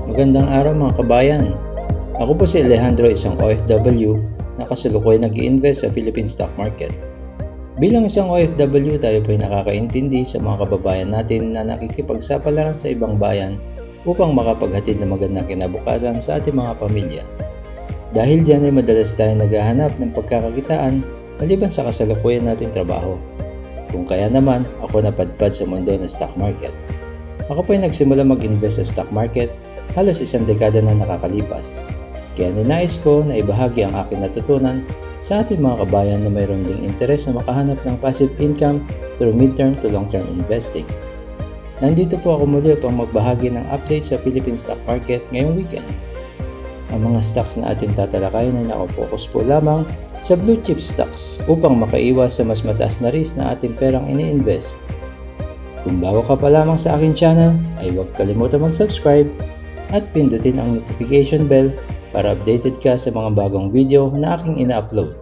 Magandang araw mga kabayan. Ako po si Alejandro, isang OFW na kasalukuyan nag-i-invest sa Philippine stock market. Bilang isang OFW, tayo po ay nakakaintindi sa mga kababayan natin na nakikipagsapalaran sa ibang bayan upang makapaghatid ng magandang kinabukasan sa ating mga pamilya. Dahil diyan ay madalas tayo naghahanap ng pagkakakitaan maliban sa kasalukuyan nating trabaho. Kung kaya naman, ako napadpad sa mundo ng stock market. Ako po ay nagsimula mag-invest sa stock market halos isang dekada na nakakalipas. Kaya ninais ko na ibahagi ang aking natutunan sa ating mga kabayan na mayroon ding interes na makahanap ng passive income through mid-term to long-term investing. Nandito po ako muli upang magbahagi ng update sa Philippine stock market ngayong weekend. Ang mga stocks na ating tatalakayin ay nakafocus po lamang sa blue chip stocks upang makaiwas sa mas mataas na risk na ating perang ini-invest. Kung bago ka pa lamang sa aking channel, ay huwag kalimutan mag-subscribe at pindutin ang notification bell para updated ka sa mga bagong video na aking ina-upload.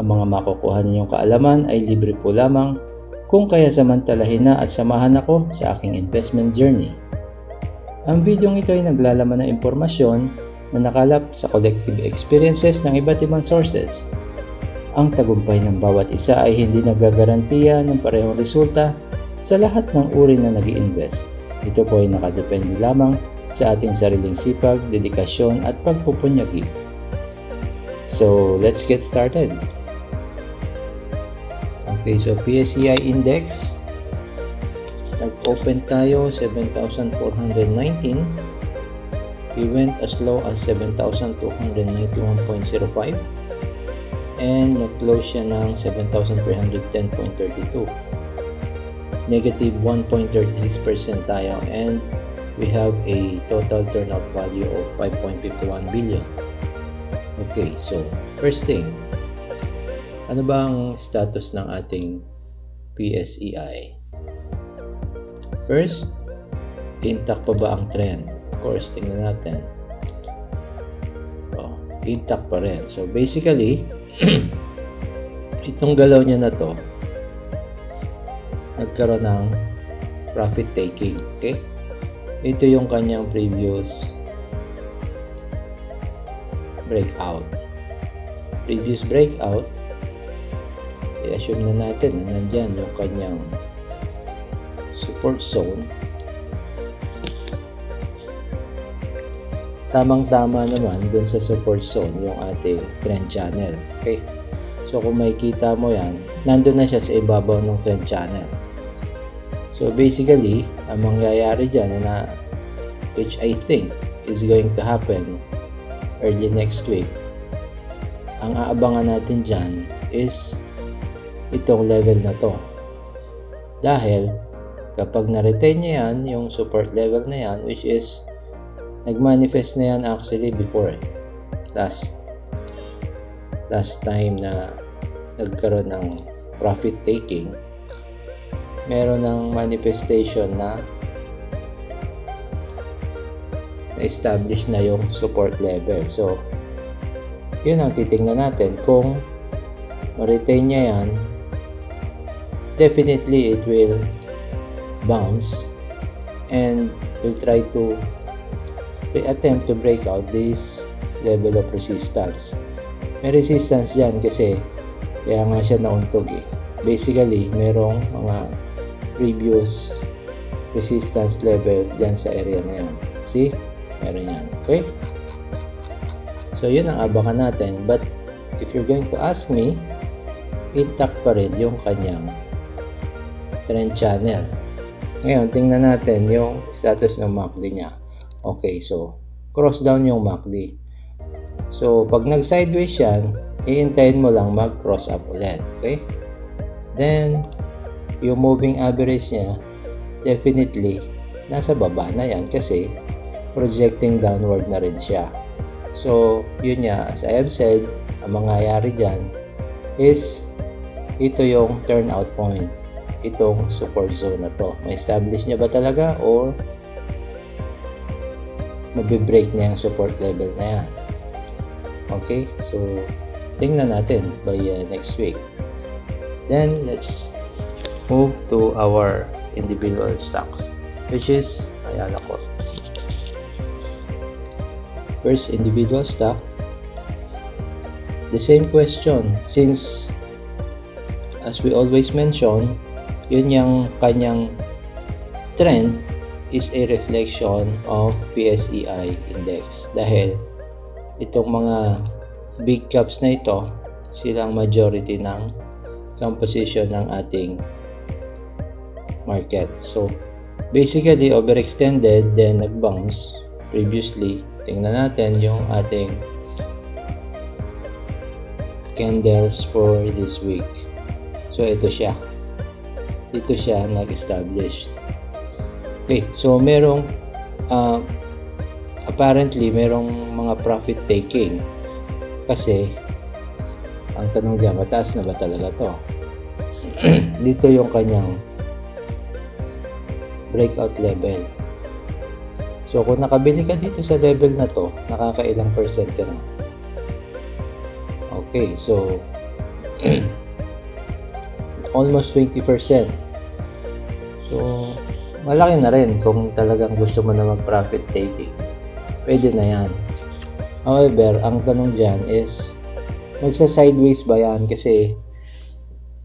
Ang mga makukuha ninyong kaalaman ay libre po lamang kung kaya samantalahin na at samahan ako sa aking investment journey. Ang video ito ay naglalaman ng impormasyon na nakalap sa collective experiences ng iba't ibang sources. Ang tagumpay ng bawat isa ay hindi nagagarantiya ng parehong resulta sa lahat ng uri na nag-i-invest. Ito po ay nakadepende lamang sa ating sariling sipag, dedikasyon at pagpupunyagi. So, let's get started. Okay, so PSEI Index, nag-open tayo 7,419. We went as low as 7,291.05 and nag-close siya ng 7,310.32. Negative 1.36% tayo and we have a total turnout value of 5.51 billion. Okay, so first thing, ano ba ang status ng ating PSEI? First, intact pa ba ang trend? Of course, tingnan natin. Intact pa rin. So basically, itong galaw niya na to, nagkaroon ng profit taking. Okay? Ito yung kanyang previous breakout. Previous breakout, i-assume na natin na nandyan yung kanyang support zone. Tamang-tama naman dun sa support zone yung ating trend channel. Okay? So kung makikita mo yan, nandun na siya sa ibabaw ng trend channel. So basically, ang mangyayari dyan na which I think is going to happen early next week, ang aabangan natin dyan is itong level na to. Dahil kapag na-retain niya yan, yung support level na yan, which is nag-manifest na yan actually before last time na nagkaroon ng profit taking, meron ng manifestation na establish na yung support level. So yun ang titingnan natin. Kung ma-retain niya yan, definitely it will bounce and will try to attempt to break out this level of resistance. May resistance dyan kasi kaya nga siya nauntog eh. Basically, merong mga previous resistance level dyan sa area na yan. See? Meron yan. Okay? So, yun ang abangan natin. But, if you're going to ask me, intact pa rin yung kanyang trend channel. Ngayon, tingnan natin yung status ng MACD niya. Okay, so, cross down yung MACD. So, pag nag-sideways yan, iintayin mo lang mag-cross up ulit. Okay? Then, yung moving average niya, definitely, nasa baba na yan kasi projecting downward na rin siya. So, yun nga, as I have said, ang mangyayari dyan is ito yung turnout point. Itong support zone na to. Ma-establish niya ba talaga or mabe-break niya yung support level na yan? Okay, so tingnan natin by next week. Then, let's move to our individual stocks, which is, ayan ako. First, individual stock. The same question, since as we always mention, yun yung kanyang trend is a reflection of PSEI index. Dahil itong mga big caps na ito, silang majority ng composition ng ating market. So, basically, overextended, then nag-bounce previously. Tingnan natin yung ating candles for this week. So, ito siya. Dito siya nag-establish. Okay, so merong apparently merong mga profit taking kasi ang tanong diyan, mataas na ba talaga to? Dito yung kanyang breakout level. So kung nakabili ka dito sa level na to, nakakailang percent ka na? Okay, so almost 20%. So malaki na rin kung talagang gusto mo na mag-profit taking. Pwede na yan. However, ang tanong dyan is, magsa-sideways ba yan? Kasi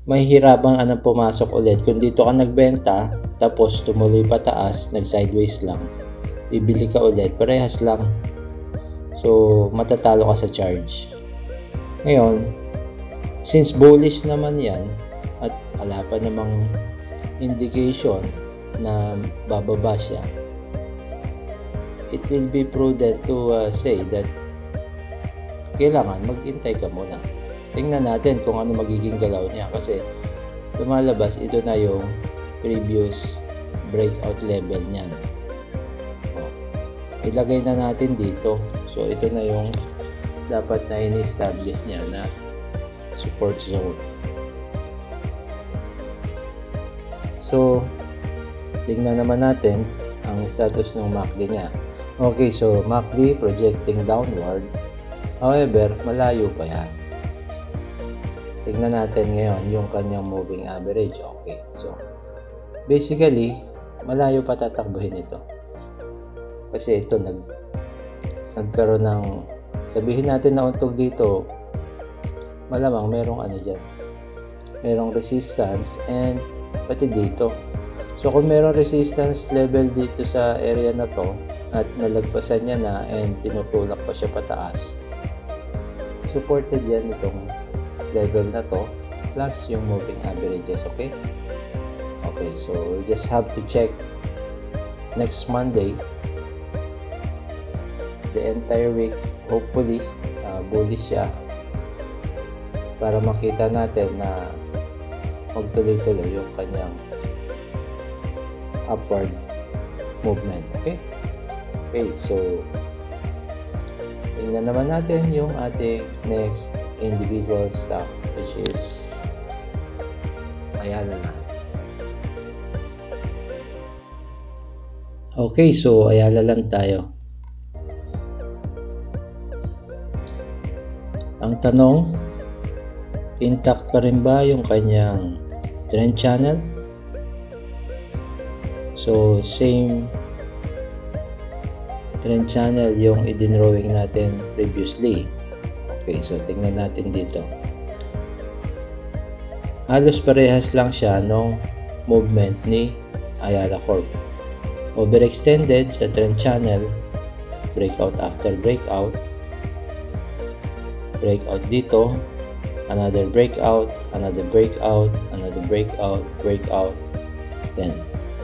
may hirapan anong pumasok ulit. Kung dito ka nagbenta, tapos tumuloy pataas, nag-sideways lang, bibili ka ulit, parehas lang. So, matatalo ka sa charge. Ngayon, since bullish naman yan, at wala pa namang indication na bababa siya, it will be prudent to say that kailangan maghintay ka muna. Tingnan natin kung ano magiging galaw niya kasi lumalabas ito na yung previous breakout level niyan. Ilagay na natin dito. So ito na yung dapat na in-establish niya na support zone. So tingnan naman natin ang status ng MACD niya. Okay, so MACD projecting downward. However, malayo pa yan. Tingnan natin ngayon yung kanyang moving average. Okay, so basically, malayo pa tatakbuhin ito. Kasi ito nagkaroon ng, sabihin natin na untog dito, malamang merong ano dyan. Merong resistance and pati dito. So kung meron resistance level dito sa area na to at nalagpasan niya na and tinutulak pa siya pataas, supported yan itong level na to plus yung moving averages. Okay, so we just have to check next Monday, the entire week, hopefully bullish siya para makita natin na magtuloy-tuloy yung kanyang upward movement. Okay, so tingnan naman natin yung ating next individual stock, which is Ayala Land. Okay, so Ayala Land tayo. Ang tanong, intact pa rin ba yung kanyang trend channel? So, same trend channel yung i-drawing natin previously. Okay, so tingnan natin dito. Halos parehas lang siya nung movement ni Ayala Corp. Overextended sa trend channel, breakout after breakout, breakout dito, another breakout, another breakout, another breakout, breakout, then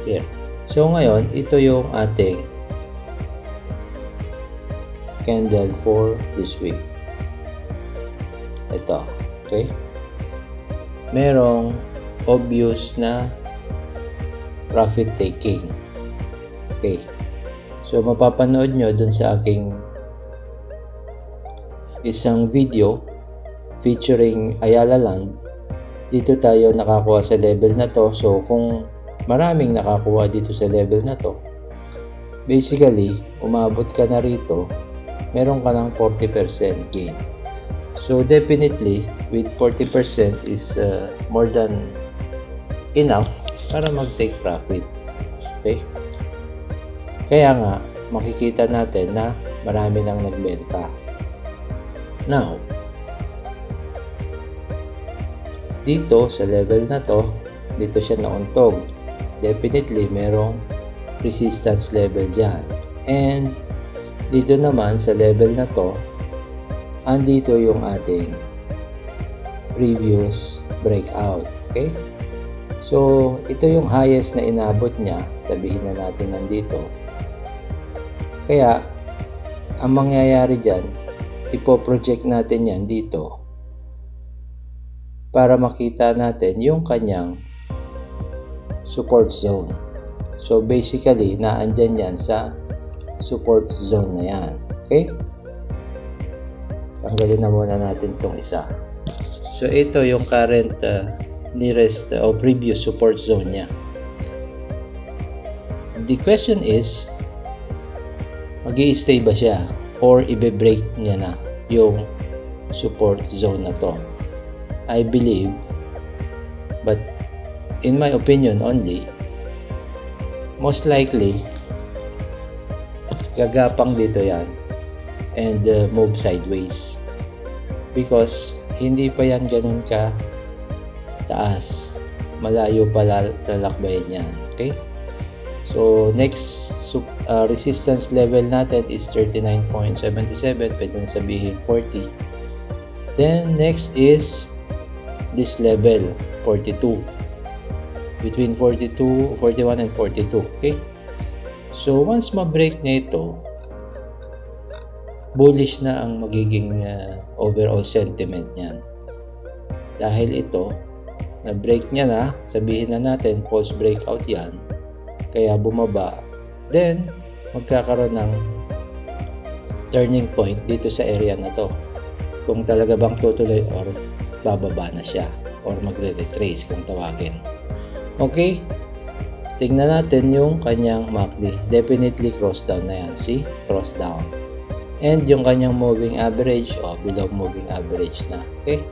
here. So ngayon, ito yung ating candle for this week. Ito, okay? Merong obvious na profit taking. Okay. So mapapanood nyo dun sa aking isang video featuring Ayala Land. Dito tayo nakakuha sa level na to. So kung maraming nakakuha dito sa level na to, basically umabot ka na rito, meron ka ng 40% gain. So definitely with 40% is more than enough para mag-take profit. Okay? Kaya nga makikita natin na marami nang nagbenta. Now, dito sa level na to, dito siya nauntog. Definitely merong resistance level dyan. And dito naman sa level na to, andito yung ating previous breakout. Okay? So, ito yung highest na inabot niya. Sabihin na natin nandito. Kaya, ang mangyayari dyan, ipoproject natin yan dito para makita natin yung kanyang support zone. So, basically, naandyan yan sa support zone na yan. Okay? Tanggalin na muna natin itong isa. So, ito yung current nearest o previous support zone niya. The question is, mag-i-stay ba siya or ibe-break niya na yung support zone na to? I believe, but in my opinion only, most likely gagapang dito yan and move sideways because hindi pa yan ganun ka taas, malayo pa lalakbayin yan. Okay, so next resistance level natin is 39.77, pwede na sabihin 40. Then next is this level 42, between 41 and 42. Okay, so once ma-break na ito, bullish na ang magiging overall sentiment niyan. Dahil ito, na-break niya na, sabihin na natin false breakout yan, kaya bumaba, then magkakaroon ng turning point dito sa area na to. Kung talaga bang tutuloy or bababa na siya or magre-retrace kung tawagin. Okay, tingnan natin yung kanyang MACD. Definitely cross down na yan. See? Cross down. And yung kanyang moving average, below moving average na. Okay,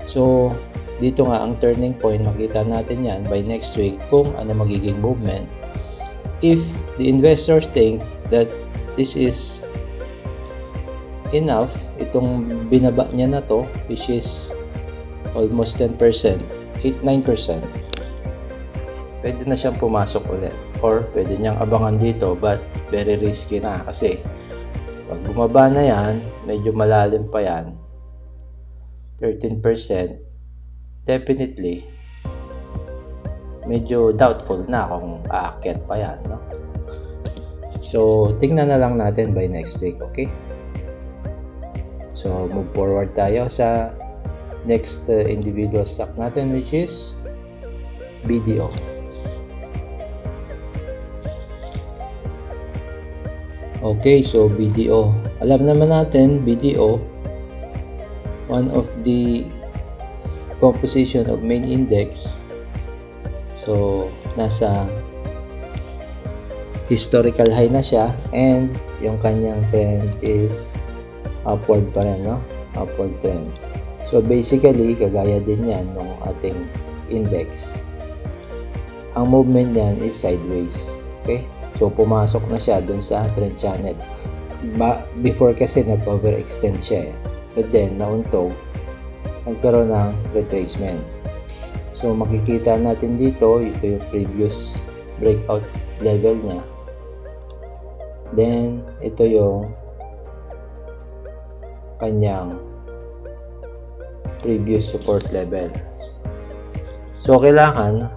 so dito nga ang turning point, makita natin yan by next week kung ano magiging movement. If the investors think that this is enough, itong binaba niya na to, which is almost 10%, 9%, pwede na siyang pumasok ulit or pwede niyang abangan dito, but very risky na kasi pag bumaba na yan, medyo malalim pa yan, 13%, definitely medyo doubtful na kung aakyat pa yan, no? So tingnan na lang natin by next week. Okay, so move forward tayo sa next individual stock natin, which is BDO. Okay, so BDO, alam naman natin BDO, one of the composition of main index. So nasa historical high na siya and yung kanyang trend is upward pa rin, no? Upward trend. So basically, kagaya din yan ng ating index. Ang movement niyan is sideways. Okay? So pumasok na siya dun sa trend channel. Before kasi nag-overextend siya eh. But then, nauntog, nagkaroon ng retracement. So makikita natin dito, ito yung previous breakout level niya. Then, ito yung kanyang previous support level. So kailangan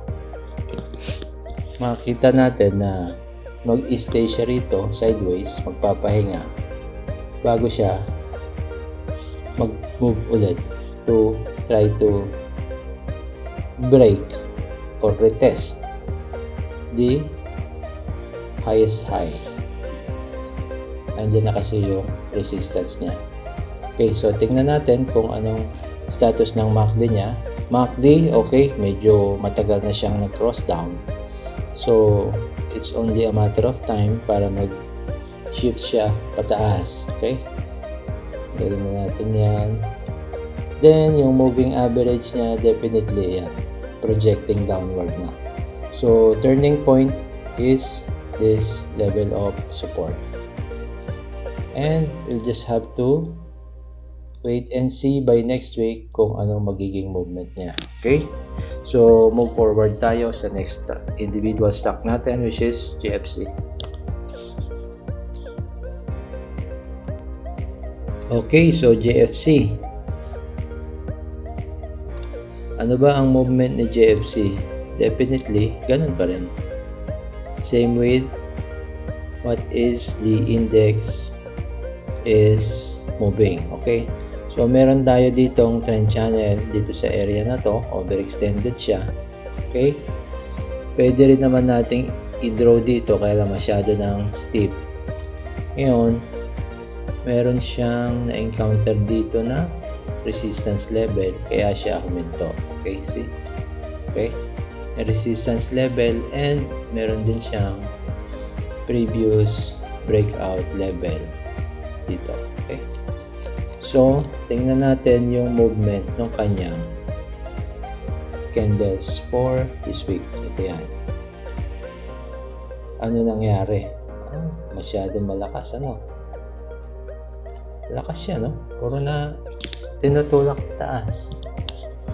makita natin na mag-stay siya rito sideways, magpapahinga bago siya mag-move ulit to try to break or retest the highest high. Andiyan na kasi yung resistance niya. Okay, so tingnan natin kung anong status ng MACD niya. MACD, okay, medyo matagal na siyang nag-cross down. So, it's only a matter of time para mag-shift siya pataas. Okay? Galing na natin yan. Then, yung moving average niya, definitely yan. Projecting downward na. So, turning point is this level of support. And we'll just have to wait and see by next week kung ano magiging movement niya. Okay? So, move forward tayo sa next individual stock natin, which is JFC. Okay, so JFC. Ano ba ang movement ni JFC? Definitely, ganun pa rin. Same with what is the index is moving. Okay? So, meron tayo ditong trend channel dito sa area na to. Overextended siya. Okay? Pwede rin naman nating i-draw dito kaya masyado ng steep. Ngayon, meron siyang na-encounter dito na resistance level kaya siya huminto. Okay? See? Okay? Resistance level and meron din siyang previous breakout level dito. Okay? So, tingnan natin yung movement ng kanyang candles for this week. Ito yan. Ano nangyari? Masyadong malakas, ano? Lakas siya, no? Puro na tinutulak taas.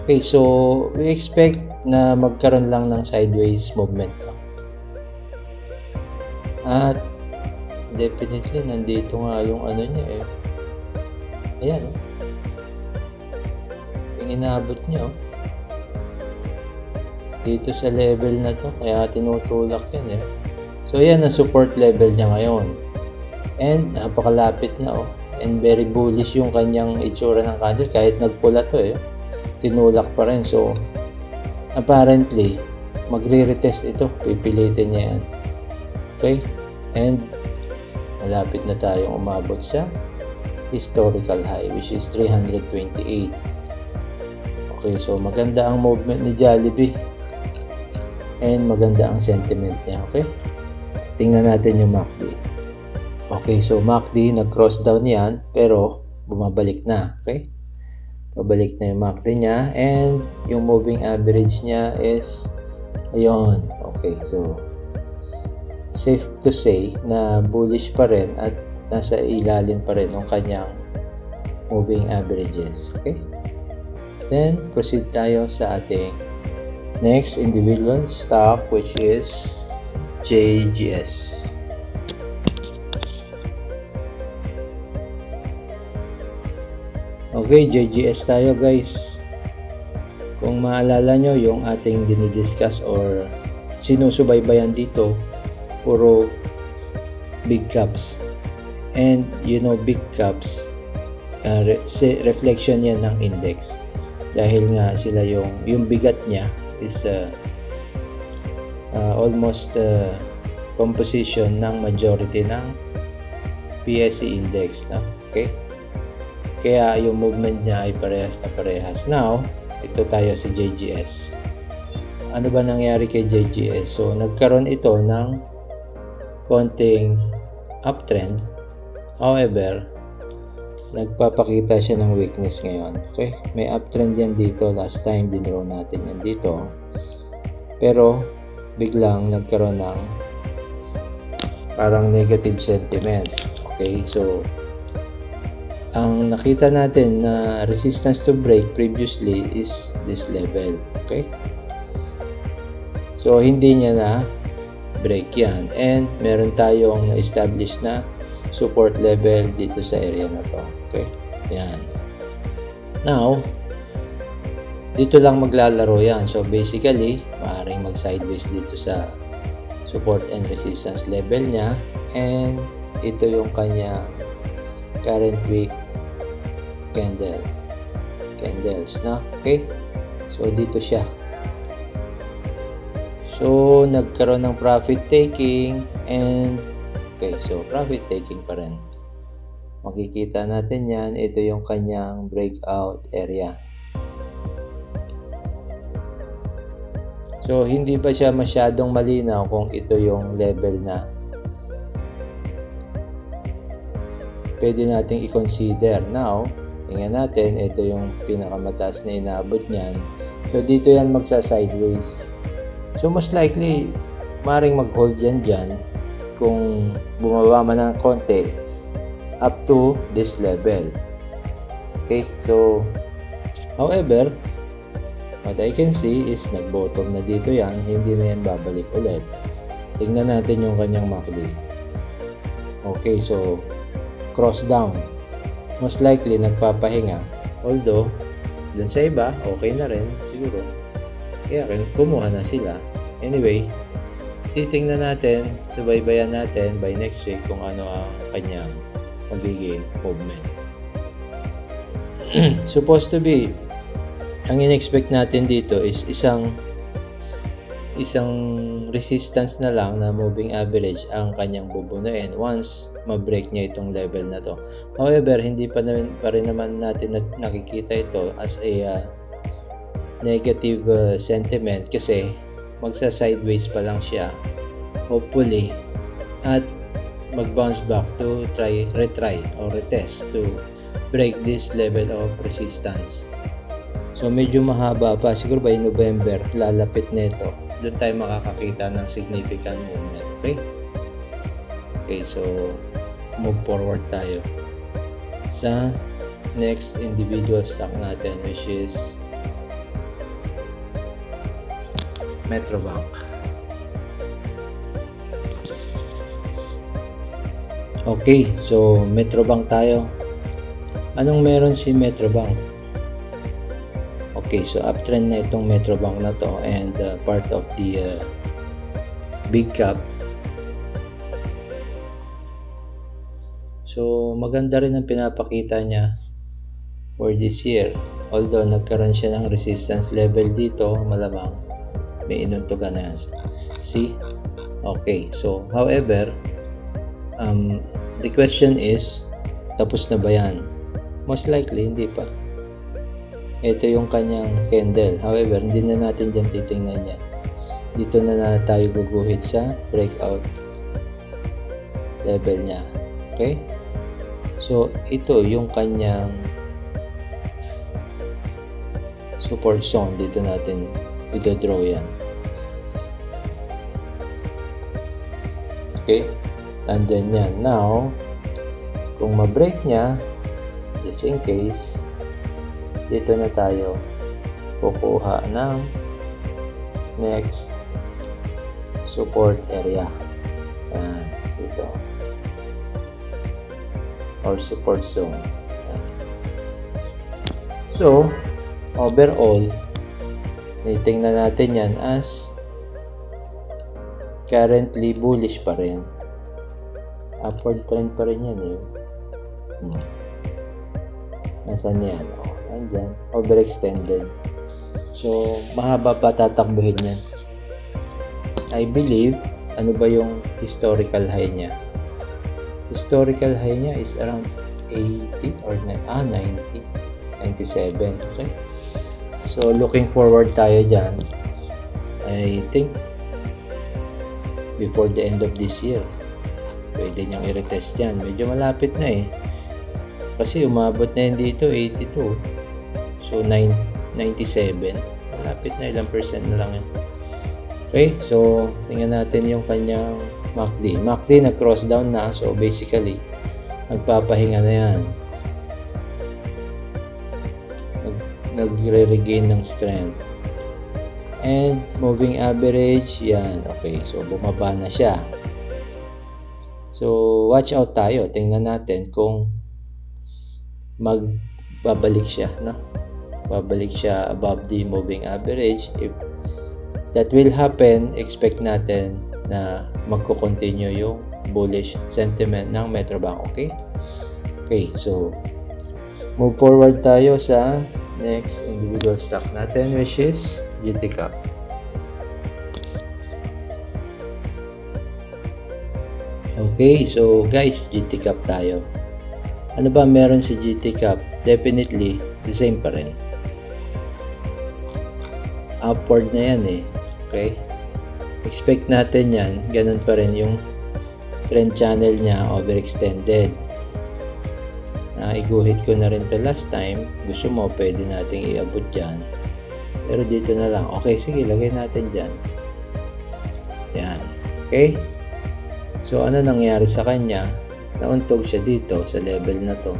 Okay, so we expect na magkaroon lang ng sideways movement to. At definitely nandito nga yung ano niya eh. Ayan, oh. Yung inaabot niya, oh. Dito sa level na to, kaya tinutulak yan eh. So yan ang support level niya ngayon. And napakalapit na, oh. And very bullish yung kanyang itsura ng candle kahit nagpula to eh. Tinulak pa rin. So apparently magre-retest ito. Pipilitin niya yan. Okay? And malapit na tayong umabot sa historical high which is 328. Okay, so maganda ang movement ni Jollibee and maganda ang sentiment niya. Okay? Tingnan natin yung MACD. Okay, so MACD nag-cross down yan pero bumabalik na. Okay? Pabalik na yung MACD niya and yung moving average niya is ayun. Okay, so safe to say na bullish pa rin at nasa ilalim pa rin ng kanyang moving averages. Okay? Then, proceed tayo sa ating next individual stock which is JGS. Okay, JGS tayo guys. Kung maalala nyo yung ating dinidiscuss or sinusubaybayan dito, puro big caps. And you know, big caps, reflection yan ng index. Dahil nga sila yung bigat niya is almost composition ng majority ng PSE index. No? Okay? Kaya yung movement niya ay parehas na parehas. Now, ito tayo sa JGS. Ano ba nangyari kay JGS? So, nagkaroon ito ng konting uptrend. However, nagpapakita siya ng weakness ngayon. Okay? May uptrend yan dito. Last time, dinraw natin yan dito. Pero, biglang nagkaroon ng parang negative sentiment. Okay? So, ang nakita natin na resistance to break previously is this level. Okay? So, hindi niya na break yan. And, meron tayong na-establish na support level dito sa area na to. Okay? Yan. Now, dito lang maglalaro yan. So, basically, maaaring mag-sideways dito sa support and resistance level niya. And, ito yung kanya current week candles na. Okay? So, dito siya. So, nagkaroon ng profit taking and okay, so profit taking pa rin. Makikita natin yan. Ito yung kanyang breakout area. So, hindi pa siya masyadong malinaw kung ito yung level na pwede nating i-consider. Now, tingnan natin. Ito yung pinakamataas na inaabot niyan. So, dito yan magsa-sideways. So, most likely, maaaring mag-hold yan dyan. Kung bumaba man ng konti, up to this level. Okay, so however, what I can see is nag-bottom na dito yan, hindi na yan babalik ulit. Tingnan natin yung kanyang MACD. Okay, so cross down. Most likely nagpapahinga. Although, dun sa iba, okay na rin siguro. Kaya kumuha na sila. Anyway, titingnan natin, subaybayan natin by next week kung ano ang kanyang magiging movement. Supposed to be, ang in-expect natin dito is isang resistance na lang na moving average ang kanyang bubunuin once ma-break niya itong level na to. However, hindi pa rin naman natin nakikita ito as a negative sentiment kasi magsa-sideways pa lang siya hopefully at mag-bounce back to retry or retest to break this level of resistance. So medyo mahaba pa, siguro by November lalapit na ito. Doon tayo makakakita ng significant movement. Okay, so move forward tayo sa next individual stock natin, which is Metrobank. Okay, so Metrobank tayo. Anong meron si Metrobank? Okay, so uptrend na itong Metrobank na to and part of the big cap. So maganda rin ang pinapakita niya for this year. Although nagkaroon siya ng resistance level dito, malamang may inuntugan na yan. See? Okay, so however, the question is, tapos na ba yan? Most likely, hindi pa. Ito yung kanyang candle. However, hindi na natin dyan titingnan yan. Dito na tayo guguhit sa breakout level niya. Okay? So, ito yung kanyang support zone. Dito natin i-draw yan. Okay? Andyan yan. Now, kung ma-break niya, just in case, dito na tayo kukuha ng next support area. Yan, dito. Or support zone. Yan. So, overall, titingnan natin yan as currently bullish pa rin. Upward trend pa rin yan. Nasaan yan? Andyan, overextended. So, mahaba pa tatakbuhin yan. I believe, ano ba yung historical high niya? Historical high niya is around 80 or 90, 97. Okay? So, looking forward tayo dyan. I think, before the end of this year, pwede niyang i-retest yan. Medyo malapit na eh. Kasi umabot na yun dito, 82. So, 97. Malapit na, ilang percent na lang yun. Okay, so, tingnan natin yung kanyang MACD. MACD nag-cross down na. So, basically, nagpapahinga na yan. Nagre-regain ng strength. And, moving average, yan. Okay, so, bumaba na siya. So, watch out tayo. Tingnan natin kung magbabalik siya, no? Babalik siya above the moving average. If that will happen, expect natin na magko-continue yung bullish sentiment ng Metrobank. Okay? Okay, so move forward tayo sa next individual stock natin, which is GTCAP. Okay, so guys, GTCAP tayo. Ano ba meron si GTCAP? Definitely, the same pa rin. Upward na yan eh. Okay? Expect natin yan. Ganun pa rin yung trend channel niya, overextended. Iguhit ko na rin to last time. Gusto mo, pwede nating iabot dyan. Pero dito na lang. Okay, sige, lagay natin dyan. Yan. Okay? So, ano nangyari sa kanya? nauntog siya dito sa level na to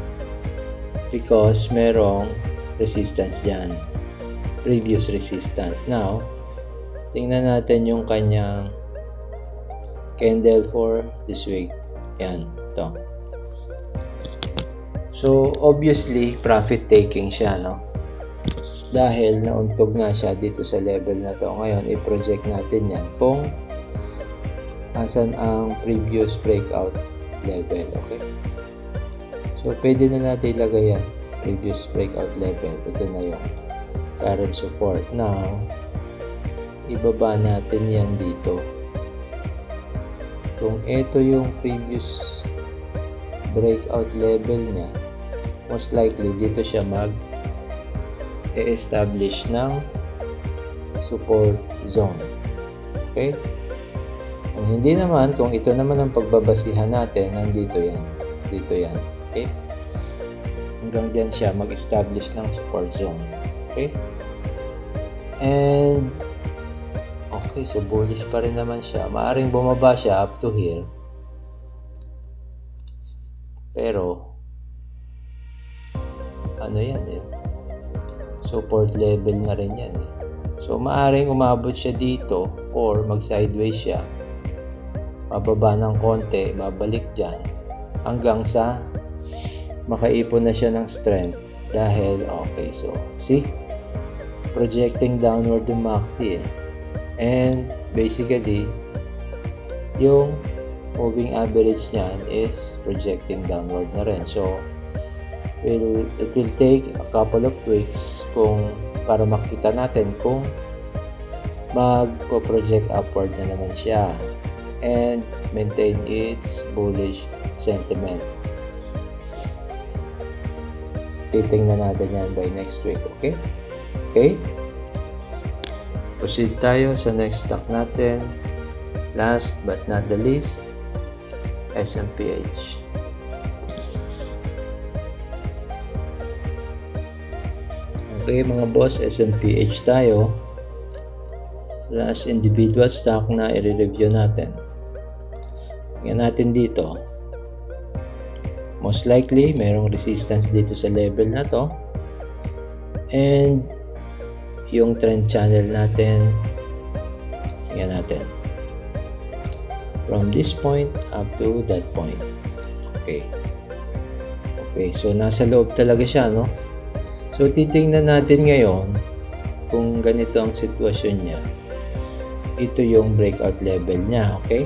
because merong resistance dyan, previous resistance. Now, tingnan natin yung kanyang candle for this week. Yan, to. So, obviously, profit taking siya, no? Dahil nauntog nga siya dito sa level na to. Ngayon, i-project natin yan kung asan ang previous breakout level, okay? So, pwede na natin ilagay yan, previous breakout level. Ito na yung current support. Now, ibaba natin yan dito. Kung ito yung previous breakout level niya, most likely dito siya mag-establish ng support zone. Okay? Kung hindi naman, kung ito naman ang pagbabasihan natin, nandito yan. Dito yan. Okay? Hanggang diyan siya mag-establish ng support zone. Okay? And okay, so bullish pa rin naman siya. Maaring bumaba siya up to here. Pero ano yan eh, support level na rin yan eh. So maaring umabot siya dito or mag sideways siya, mababa ng konti, babalik dyan hanggang sa makaipon na siya ng strength. Dahil okay, so see, projecting downward yung MACD eh. And basically yung moving average niyan is projecting downward na rin. So it will take a couple of weeks para makita natin kung magpo-project upward na naman siya and maintain its bullish sentiment. Titingnan natin yan by next week, okay? Okay? Proceed tayo sa next stock natin. Last but not the least, SMPH. Okay mga boss, SMPH tayo. Last individual stock na i-review natin. Tingnan natin dito. Most likely, merong resistance dito sa level na to. And yung trend channel natin, tingnan natin. From this point up to that point. Okay. Okay, so nasa loob talaga siya, no? So, titingnan natin ngayon kung ganito ang sitwasyon niya. Ito yung breakout level niya, okay?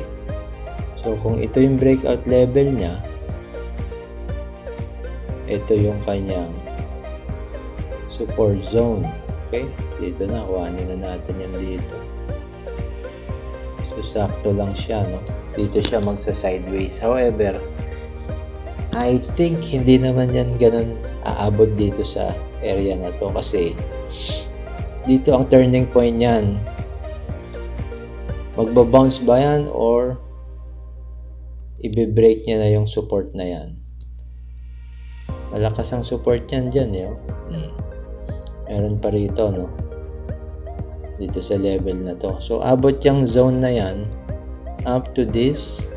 So, kung ito yung breakout level niya, ito yung kanyang support zone, okay? Dito na, kuhanin na natin yan dito. So, sakto lang siya, no? Dito siya magsa-sideways. However, I think hindi naman yan ganun aabot dito sa area na to kasi dito ang turning point niyan. Magbabounce ba yan or ibe-break niya na yung support na yan? Malakas ang support yan dyan, eh. Meron pa rito, no? Dito sa level na to. So, abot yung zone na yan up to this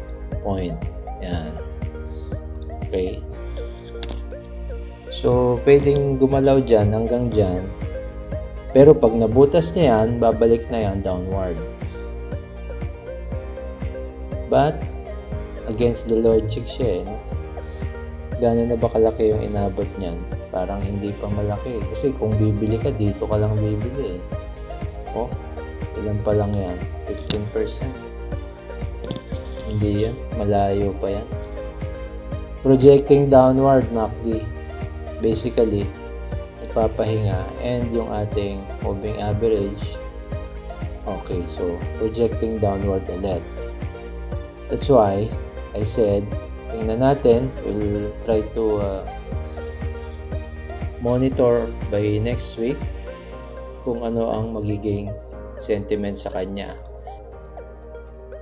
point. Yan. Okay. So, pwedeng gumalaw dyan hanggang dyan. Pero pag nabutas niya yan, babalik na yan downward. But, against the logic siya, eh. No? Gano'n na ba kalaki yung inabot niyan? Parang hindi pa malaki. Kasi kung bibili ka, dito ka lang bibili, eh. Oh, ilan pa lang yan? 15%. Hindi yan. Malayo pa yan. Projecting downward, MACD. Basically, nagpapahinga. And yung ating moving average. Okay, so projecting downward ulit. That's why I said, tingnan natin. We'll try to monitor by next week kung ano ang magiging sentiment sa kanya.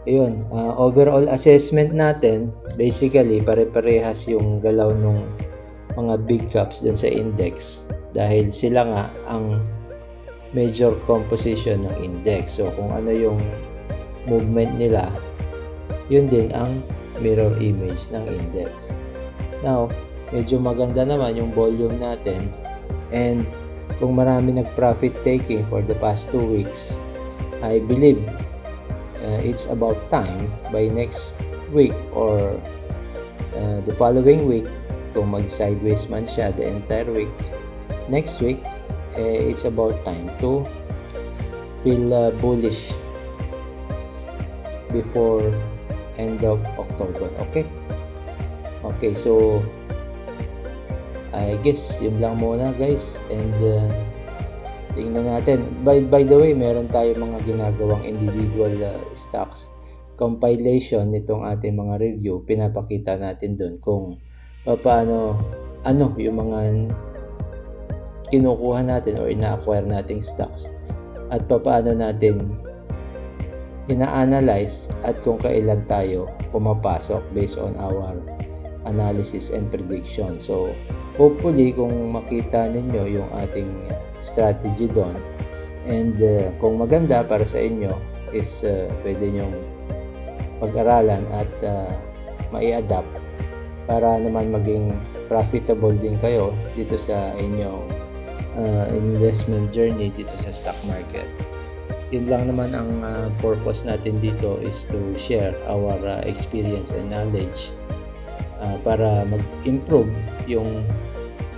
Ayun, overall assessment natin, basically pare-parehas yung galaw ng mga big caps dun sa index dahil sila nga ang major composition ng index. So kung ano yung movement nila, yun din ang mirror image ng index. Now, medyo maganda naman yung volume natin, and kung marami nag-profit taking for the past 2 weeks, I believe it's about time by next week or the following week, kung mag-sideways man siya the entire week, next week, it's about time to feel bullish before end of October. Okay, so I guess yun lang muna guys, and tingnan natin. By the way, meron tayo mga ginagawang individual stocks compilation nitong ating mga review. Pinapakita natin doon kung paano, yung mga kinukuha natin or ina-acquire nating stocks, at paano natin ina-analyze, at kung kailan tayo pumapasok based on our analysis and prediction. So hopefully, kung makita ninyo yung ating strategy doon, and kung maganda para sa inyo, is pwede nyong pag-aralan at mai-adapt para naman maging profitable din kayo dito sa inyong investment journey dito sa stock market. Yun lang naman ang purpose natin dito, is to share our experience and knowledge para mag-improve yung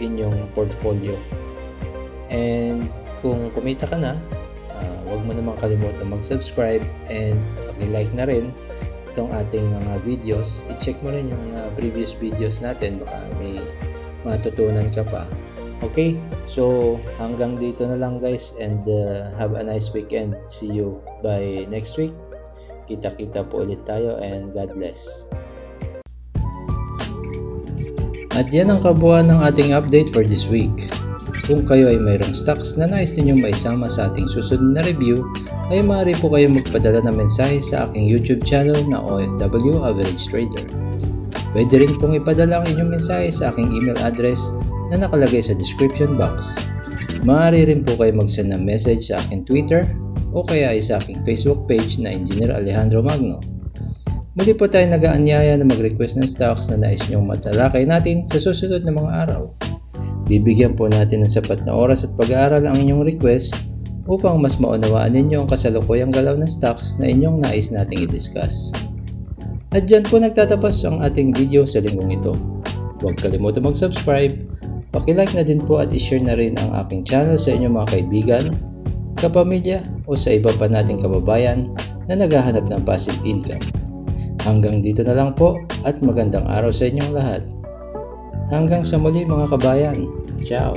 inyong portfolio. And kung kumita ka na, huwag mo naman kalimutan mag-subscribe and pag-like na rin itong ating mga videos. I-check mo rin yung previous videos natin, baka may matutunan ka pa. Okay, so hanggang dito na lang guys, and have a nice weekend. See you by next week. Kita-kita po ulit tayo, and God bless. At yan ang kabuuan ng ating update for this week. Kung kayo ay mayroong stocks na nais ninyong maisama sa ating susunod na review, ay maaari po kayong magpadala ng mensahe sa aking YouTube channel na OFW Average Trader. Pwede rin pong ipadala ang inyong mensahe sa aking email address na nakalagay sa description box. Maaari rin po kayo mag-send ng message sa aking Twitter o kaya ay sa aking Facebook page na Engineer Alejandro Magno. Muli po tayo nag-aanyaya na mag-request ng stocks na nais nyong matalakay natin sa susunod na mga araw. Bibigyan po natin ng sapat na oras at pag-aaral ang inyong request upang mas maunawaan ninyo ang kasalukuyang galaw ng stocks na inyong nais nating i-discuss. At dyan po nagtatapos ang ating video sa linggong ito. Huwag kalimutan mag-subscribe, paki-like na din po at i-share na rin ang aking channel sa inyong mga kaibigan, kapamilya o sa iba pa nating kababayan na naghahanap ng passive income. Hanggang dito na lang po, at magandang araw sa inyong lahat. Hanggang sa muli mga kabayan. Ciao!